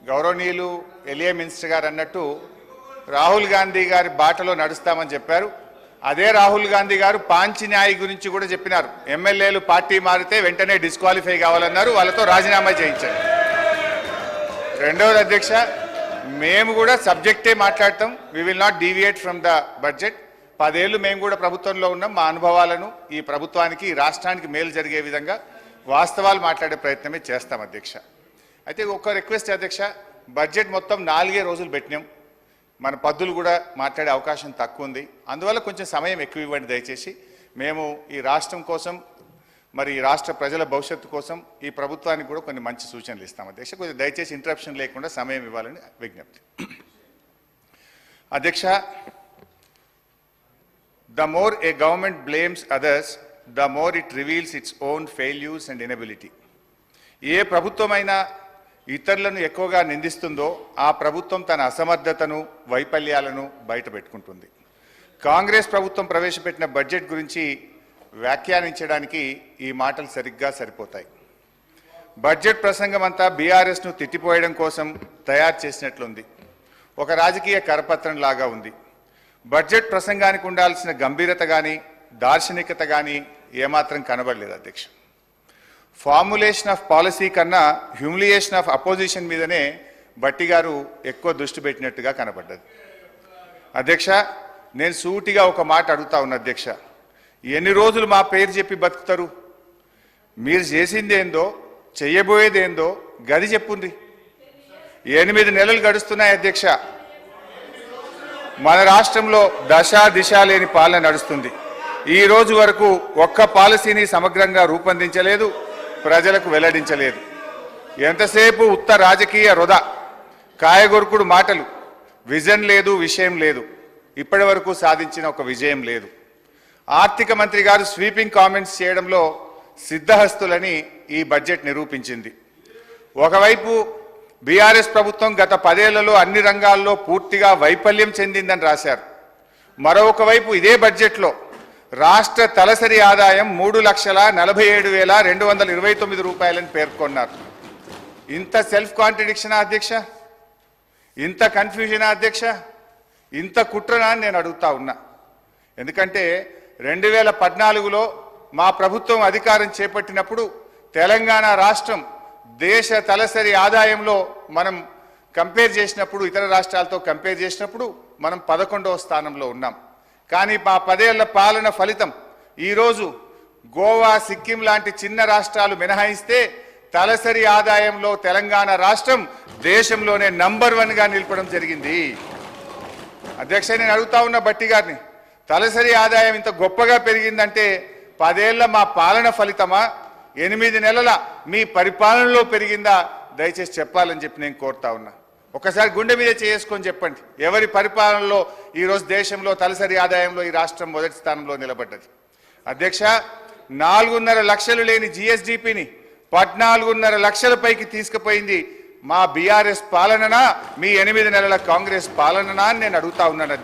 గౌరవనీయులు ఎలియా మినిస్టర్ గారు అన్నట్టు రాహుల్ గాంధీ గారి బాటలో నడుస్తామని చెప్పారు. అదే రాహుల్ గాంధీ గారు పాంచి న్యాయ్ గురించి కూడా చెప్పినారు. ఎమ్మెల్యేలు పార్టీ మారితే వెంటనే డిస్క్వాలిఫై కావాలన్నారు, వాళ్ళతో రాజీనామా చేయించారు. రెండవది అధ్యక్ష, మేము కూడా సబ్జెక్టే మాట్లాడతాం. We will not deviate from the budget. 10 ఏళ్ళు మేము కూడా ప్రభుత్వంలో ఉన్నాం. మా అనుభవాలను ఈ ప్రభుత్వానికి ఈ రాష్ట్రానికి మేలు జరిగే విధంగా వాస్తవాలు మాట్లాడే ప్రయత్నమే చేస్తాం అధ్యక్ష. అయితే ఒక రిక్వెస్ట్ అధ్యక్ష, బడ్జెట్ మొత్తం 4 రోజులు పెట్టినాం. మన పద్దులు కూడా మాట్లాడే అవకాశం తక్కువ ఉంది. అందువల్ల కొంచెం సమయం ఎక్కువ ఇవ్వండి దయచేసి. మేము ఈ రాష్ట్రం కోసం, మరి ఈ రాష్ట్ర ప్రజల భవిష్యత్తు కోసం ఈ ప్రభుత్వానికి కూడా కొన్ని మంచి సూచనలు ఇస్తాం అధ్యక్ష. కొంచెం దయచేసి ఇంటరప్షన్ లేకుండా సమయం ఇవ్వాలని విజ్ఞప్తి. అధ్యక్ష, the more a government blames others, the more it reveals its own failures and inability. ఏ ప్రభుత్వమైనా ఇతరులను ఎక్కువగా నిందిస్తుందో ఆ ప్రభుత్వం తన అసమర్థతను, వైఫల్యాలను బయట పెట్టుకుంటుంది. కాంగ్రెస్ ప్రభుత్వం ప్రవేశపెట్టిన బడ్జెట్ గురించి వ్యాఖ్యానించడానికి ఈ మాటలు సరిగ్గా సరిపోతాయి. బడ్జెట్ ప్రసంగం అంతా బీఆర్ఎస్ను తిట్టిపోయడం కోసం తయారు చేసినట్లుంది. ఒక రాజకీయ కరపత్రం లాగా ఉంది. బడ్జెట్ ప్రసంగానికి ఉండాల్సిన గంభీరత కానీ దార్శనికత కానీ ఏమాత్రం కనబడలేదు అధ్యక్ష. ఫార్ములేషన్ ఆఫ్ పాలసీ కన్నా హ్యూమిలియేషన్ ఆఫ్ అపోజిషన్ మీదనే భట్టి గారు ఎక్కువ దృష్టి పెట్టినట్టుగా కనబడ్డది. అధ్యక్ష, నేను సూటిగా ఒక మాట అడుగుతా ఉన్నా అధ్యక్ష, ఎన్ని రోజులు మా పేరు చెప్పి బతుకుతారు? మీరు చేసిందేందో, చెయ్యబోయేదేందో గది చెప్పుంది. 8 నెలలు గడుస్తున్నాయి అధ్యక్ష. మన రాష్ట్రంలో దశ దిశ లేని పాలన నడుస్తుంది. ఈ రోజు వరకు ఒక్క పాలసీని సమగ్రంగా రూపొందించలేదు, ప్రజలకు వెల్లడించలేదు. ఎంతసేపు ఉత్త రాజకీయ వృధా, కాయగొరుకుడు మాటలు, విజన్ లేదు, విషయం లేదు. ఇప్పటి వరకు సాధించిన ఒక విజయం లేదు. ఆర్థిక మంత్రి గారు స్వీపింగ్ కామెంట్స్ చేయడంలో సిద్ధహస్తులని ఈ బడ్జెట్ నిరూపించింది. ఒకవైపు బీఆర్ఎస్ ప్రభుత్వం గత 10 ఏళ్లలో అన్ని రంగాల్లో పూర్తిగా వైఫల్యం చెందిందని రాశారు. మరొక వైపు ఇదే బడ్జెట్లో రాష్ట్ర తలసరి ఆదాయం 3,47,229 రూపాయలని పేర్కొన్నారు. ఇంత సెల్ఫ్ కాంట్రడిక్షనా అధ్యక్ష? ఇంత కన్ఫ్యూజనా అధ్యక్ష? ఇంత కుట్రనా అని నేను అడుగుతా ఉన్నా. ఎందుకంటే 2014లో మా ప్రభుత్వం అధికారం చేపట్టినప్పుడు తెలంగాణ రాష్ట్రం దేశ తలసరి ఆదాయంలో మనం కంపేర్ చేసినప్పుడు, ఇతర రాష్ట్రాలతో కంపేర్ చేసినప్పుడు మనం 11వ స్థానంలో ఉన్నాం. కానీ మా 10 ఏళ్ల పాలన ఫలితం ఈరోజు గోవా, సిక్కిం లాంటి చిన్న రాష్ట్రాలు మినహాయిస్తే తలసరి ఆదాయంలో తెలంగాణ రాష్ట్రం దేశంలోనే నంబర్ 1గా నిలపడం జరిగింది. అధ్యక్ష, నేను అడుగుతా ఉన్న భట్టి గారిని, తలసరి ఆదాయం ఇంత గొప్పగా పెరిగిందంటే 10 ఏళ్ల మా పాలన ఫలితమా, 8 నెలల మీ పరిపాలనలో పెరిగిందా? దయచేసి చెప్పాలని చెప్పి నేను కోరుతా ఉన్నా. ఒకసారి గుండె మీద చేసుకొని చెప్పండి, ఎవరి పరిపాలనలో ఈరోజు దేశంలో తలసరి ఆదాయంలో ఈ రాష్ట్రం మొదటి స్థానంలో నిలబడ్డది? అధ్యక్ష, 4.5 లక్షలు లేని జిఎస్డిపిని 14.5 లక్షల పైకి తీసుకుపోయింది మా బీఆర్ఎస్ పాలననా, మీ 8 నెలల కాంగ్రెస్ పాలననా అని నేను అడుగుతా ఉన్నాను అధ్యక్ష.